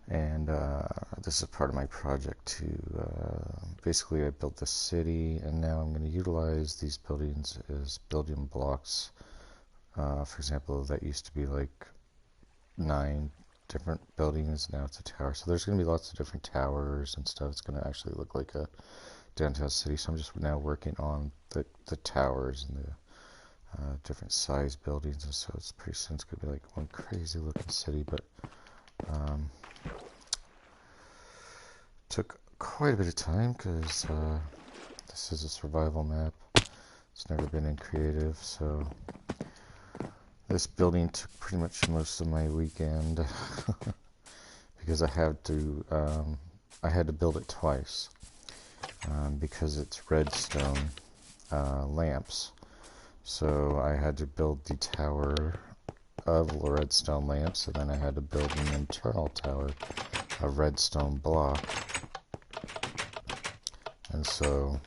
And this is part of my project to basically I built this city, and now I'm going to utilize these buildings as building blocks. For example, that used to be like 9 different buildings, now it's a tower. So there's going to be lots of different towers and stuff. It's going to actually look like a downtown city. So I'm just now working on the towers and the different size buildings, and so it's pretty soon it's going to be like one crazy looking city. But took quite a bit of time because this is a survival map. It's never been in creative, so this building took pretty much most of my weekend because I had to build it twice because it's redstone lamps. So I had to build the tower of redstone lamps, and then I had to build an internal tower of redstone block. And so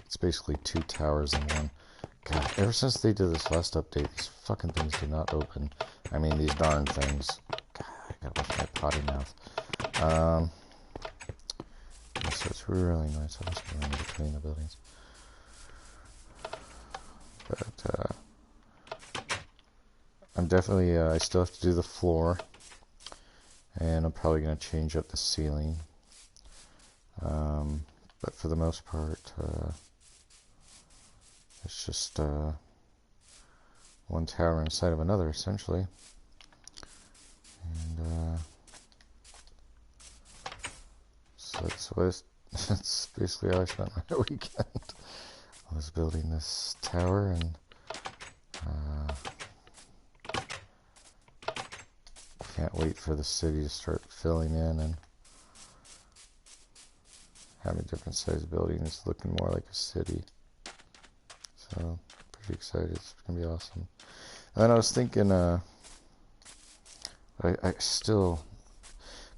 it's basically 2 towers in one. God, ever since they did this last update, these fucking things do not open. I mean, these darn things. God, I gotta wash my potty mouth. So it's really nice. I'm just going in between the buildings. But I'm definitely, I still have to do the floor. And I'm probably going to change up the ceiling. But for the most part, it's just one tower inside of another, essentially. And so that's basically how I spent my weekend. I was building this tower, and can't wait for the city to start filling in and having different sized buildings looking more like a city. So pretty excited. It's gonna be awesome. And then I was thinking, I still,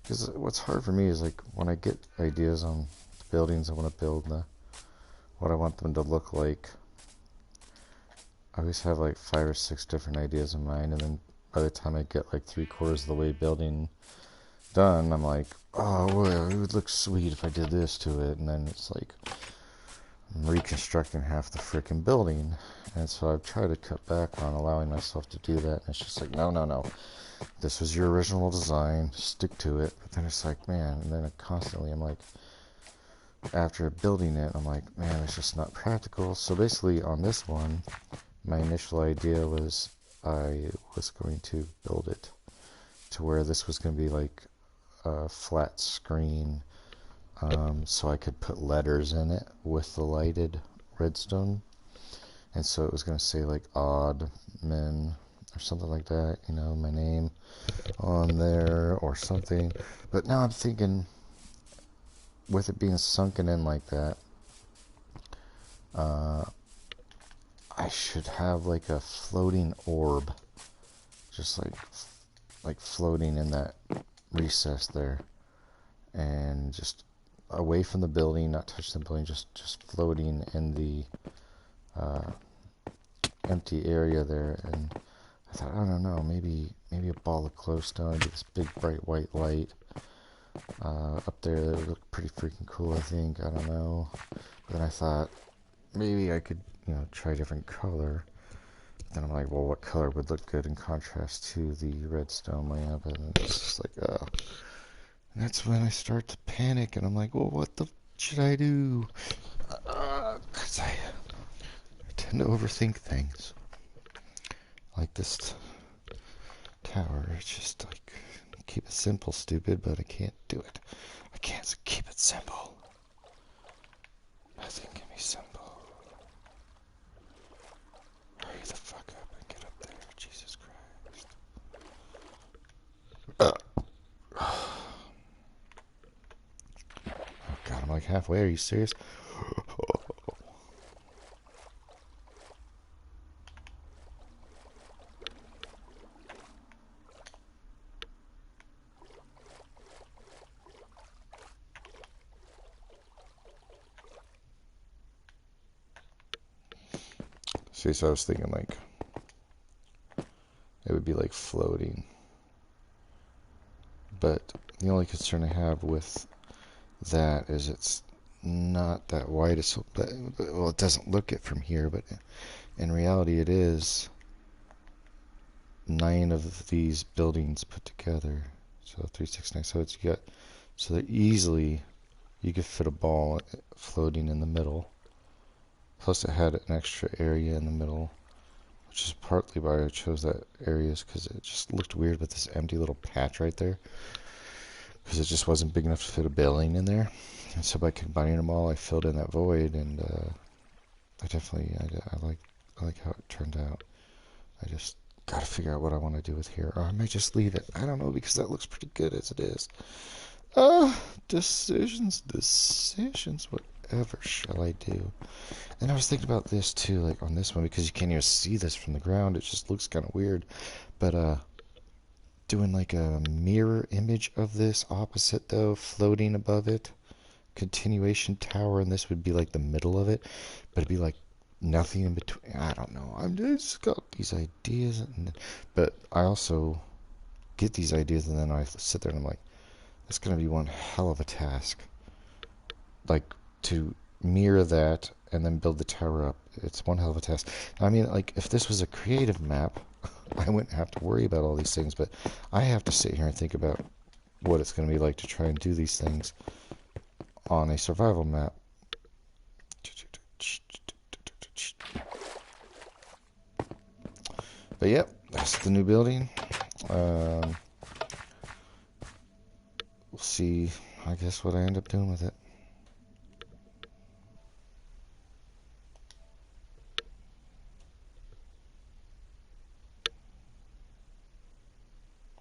because what's hard for me is like when I get ideas on the buildings I want to build, what I want them to look like. I always have like 5 or 6 different ideas in mind, and then by the time I get like 3/4 of the way building done, I'm like, oh, well, it would look sweet if I did this to it, and then it's like I'm reconstructing half the freaking building. And so I've tried to cut back on allowing myself to do that, and it's just like, no, this was your original design, stick to it. But then it's like, man, and then constantly I'm like, after building it, I'm like, man, it's just not practical. So basically on this one, my initial idea was I was going to build it to where this was going to be like a flat screen, so I could put letters in it with the lighted redstone. And so it was going to say like Odd Men or something like that, you know, my name on there or something. But now I'm thinking, with it being sunken in like that, I should have like a floating orb, just like floating in that recess there, and just away from the building, not touching the building, just floating in the empty area there. And I thought, I don't know, maybe a ball of glowstone, this big bright white light up there. That would look pretty freaking cool, I think. I don't know. But then I thought maybe I could, try a different color. Then I'm like, well, what color would look good in contrast to the redstone lamp? And it's just like, oh. And that's when I start to panic, and I'm like, well, what the should I do? Because I tend to overthink things. Like this tower, it's just like, keep it simple, stupid, but I can't do it. I can't keep it simple. Nothing can be simple. Hurry the fuck up and get up there, Jesus Christ. Oh God, I'm like halfway. Are you serious? See, so I was thinking like it would be like floating But the only concern I have with that is it's not that wide. It's, well, it doesn't look it from here, but in reality it is 9 of these buildings put together. So 369. So it's got, so that easily you could fit a ball floating in the middle. Plus it had an extra area in the middle, which is partly why I chose that area, because it just looked weird with this empty little patch right there, because it just wasn't big enough to fit a building in there. And so by combining them all, I filled in that void, and I definitely, I like how it turned out. I just gotta figure out what I want to do with here, or I might just leave it. I don't know, because that looks pretty good as it is. Decisions. Whatever shall I do? And I was thinking about this too, like on this one, because you can't even see this from the ground. It just looks kind of weird. But doing like a mirror image of this opposite though, floating above it, continuation tower, and this would be like the middle of it, but it'd be like nothing in between. I don't know. I'm just got these ideas, but I also get these ideas, and then I sit there and I'm like, that's gonna be one hell of a task. Like to mirror that and then build the tower up. It's one hell of a task. I mean, like if this was a creative map, I wouldn't have to worry about all these things, but I have to sit here and think about what it's going to be like to try and do these things on a survival map. But yep, that's the new building. We'll see, I guess, what I end up doing with it.